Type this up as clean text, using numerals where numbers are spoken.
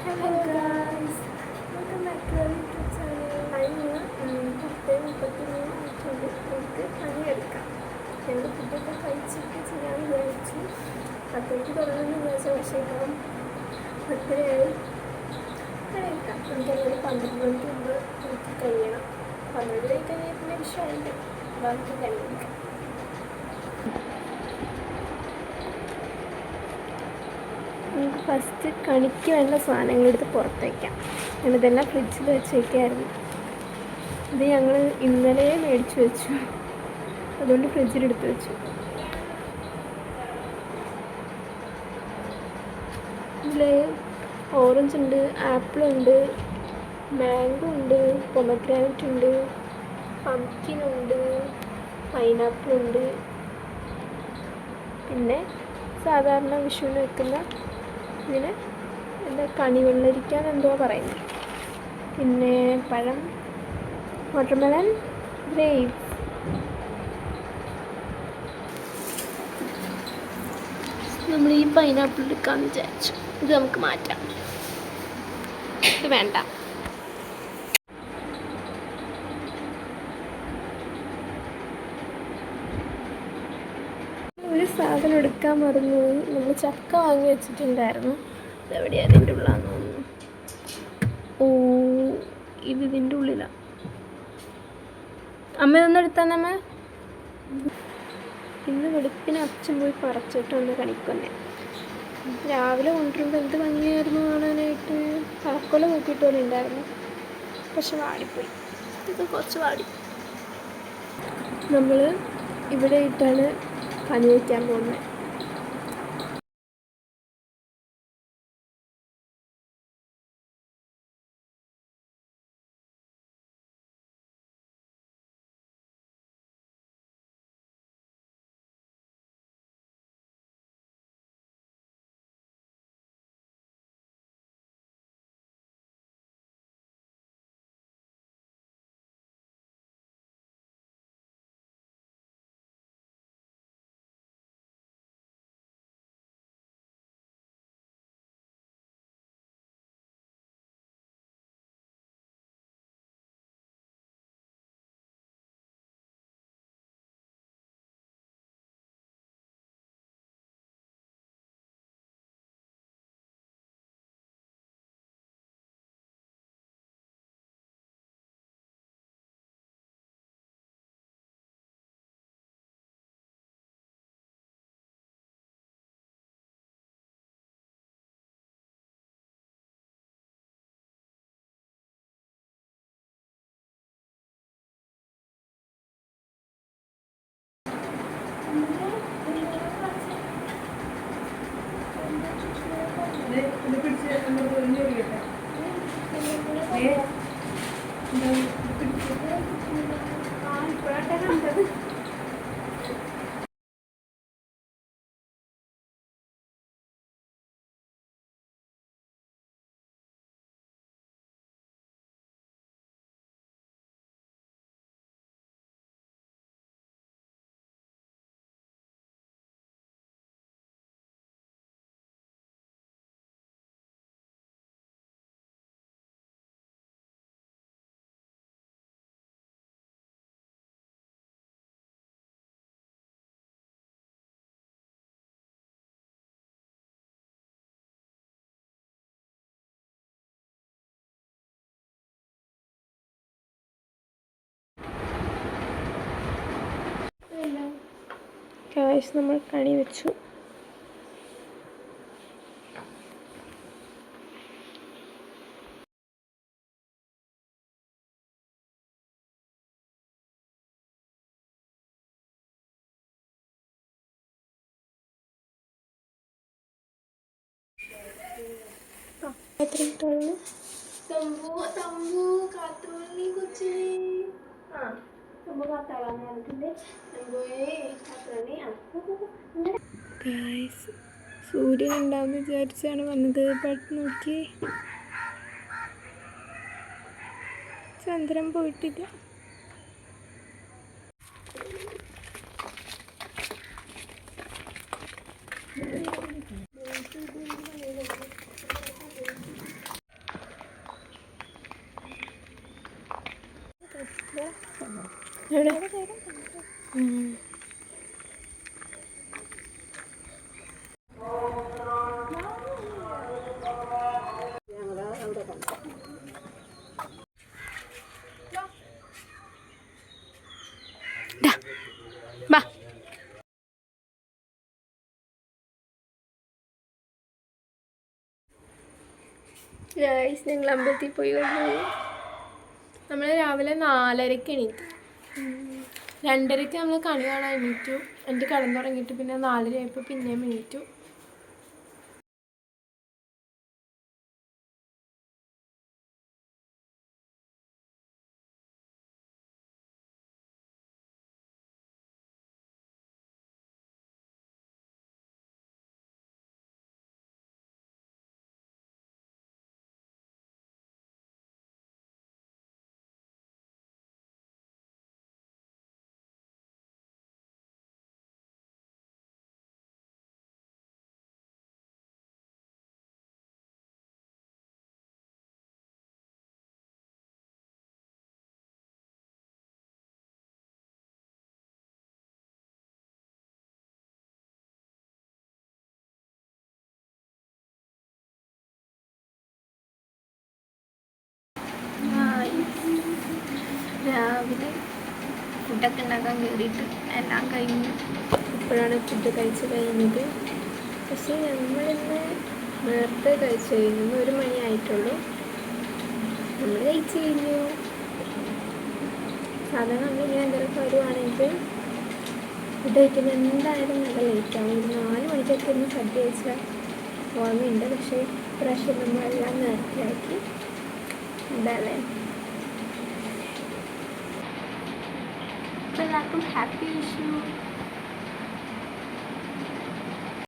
Hello guys, welcome back to YouTube channel. ഇന്ന് 10:33 ആയിട്ടുണ്ട്. നമുക്ക് പണിയെടുക്കാം. ഞങ്ങൾ ഫുഡൊക്കെ കഴിച്ചിട്ട് ചെയ്യാമെന്ന് വിചാരിച്ചു. 10:00 തുടങ്ങുമെന്ന് വിചാരിച്ചു. പക്ഷേ ഇപ്പം 10:30 പണിയെടുക്കാം. നമുക്കതുപോലെ 12 മണിക്ക് മുമ്പ് നമുക്ക് കഴിയണം. 12 കഴിഞ്ഞാൽ പിന്നെ വിഷയമുണ്ട്. ബാക്കി പണിയെടുക്കാം. നമുക്ക് ഫസ്റ്റ് കണിക്ക് വേണ്ട സാധനങ്ങളെടുത്ത് പുറത്ത് വയ്ക്കാം. ഞാനിതെല്ലാം ഫ്രിഡ്ജിൽ വെച്ച് വയ്ക്കായിരുന്നു. ഇത് ഞങ്ങൾ ഇന്നലെ മേടിച്ച് വെച്ചു, അതുകൊണ്ട് ഫ്രിഡ്ജിലെടുത്ത് വെച്ചു. ഇതിൽ ഓറഞ്ച് ഉണ്ട്, ആപ്പിളുണ്ട്, മാംഗോ ഉണ്ട്, പൊമഗ്രാനറ്റ് ഉണ്ട്, പംകിനുണ്ട്, പൈനാപ്പിളുണ്ട്, പിന്നെ സാധാരണ വിഷുവിന് വെക്കുന്ന ഇതിന് എന്താ കണിവെള്ളരിക്കാൻ എന്തോ പറയുന്നത്, പിന്നെ പഴം, വാട്ടർമെലൺ, ഗ്രേപ്സ്. നമ്മൾ ഈ പൈനാപ്പിൾ എടുക്കാമെന്ന് വിചാരിച്ചു. ഇത് നമുക്ക് മാറ്റാം, ഇത് വേണ്ട. ഒരു സാധനം എടുക്കാൻ മറന്നു. നമ്മൾ ചക്ക വാങ്ങി വെച്ചിട്ടുണ്ടായിരുന്നു. ഇതെവിടെയാണ്? അതിൻ്റെ ഉള്ളിലാണെന്ന് തോന്നുന്നു. ഓ, ഇതിൻ്റെ ഉള്ളിലാണ്. അമ്മ ഇതൊന്നും എടുത്താന്നമ്മ. ഇന്ന് വെളുപ്പിന് അച്ഛൻ പോയി പറിച്ചിട്ട് വന്ന് കണിക്കൊന്നെ. രാവിലെ കൊണ്ടുവരുമ്പോൾ എന്ത് ഭംഗിയായിരുന്നു കാണാനായിട്ട്. തലക്കൊല നോക്കിയിട്ട് പോലെ ഉണ്ടായിരുന്നു, പക്ഷെ വാടിപ്പോയി. ഇത് കുറച്ച് വാടി. നമ്മൾ ഇവിടെ ഇട്ടാണ് പണി വയ്ക്കാൻ പോകുന്നത്. കാശ് നമ്മൾ കണി വെച്ചു. സൂര്യൻ ഉണ്ടാവുമെന്ന് വിചാരിച്ചാണ് വന്നത്. ബട്ട് നോക്കി, ചന്ദ്രൻ പോയിട്ടില്ല. എവിടെ? ബാ. ഞങ്ങൾ അമ്പലത്തിൽ പോയി വന്നു. നമ്മൾ രാവിലെ 4:30 എണീറ്റു. 2:30 നമ്മൾ കണി കാണാൻ എണീറ്റു. എൻ്റെ കിടന്നുറങ്ങിയിട്ട് പിന്നെ 4:30 ആയപ്പോൾ പിന്നെയും എണീറ്റു. രാവിലെ ഫുഡൊക്കെ ഉണ്ടാക്കാൻ കയറിയിട്ട് എല്ലാം കഴിഞ്ഞു. ഇപ്പോഴാണ് ഫുഡ് കഴിച്ച് കഴിഞ്ഞത്. പക്ഷേ നമ്മളിന്ന് നേരത്തെ കഴിച്ച് കഴിഞ്ഞു. 1 മണി ആയിട്ടുള്ളൂ. നമ്മൾ കഴിച്ച് കഴിഞ്ഞു. സാധാരണ നമ്മളിങ്ങനെ എന്തെങ്കിലും വരുവാണെങ്കിൽ ഫുഡ് കഴിക്കുമ്പോൾ എന്തായാലും നല്ല ലേറ്റാവും. 4 മണിക്കൊക്കെ ഒന്ന് സദ്യ കഴിച്ചാൽ ഓർമ്മയുണ്ട്. പക്ഷേ ഇപ്രാവശ്യം നമ്മളെല്ലാം നേരത്തെ ആക്കി. എന്താല്ലേ, എല്ലാവർക്കും ഹാപ്പി വിഷു.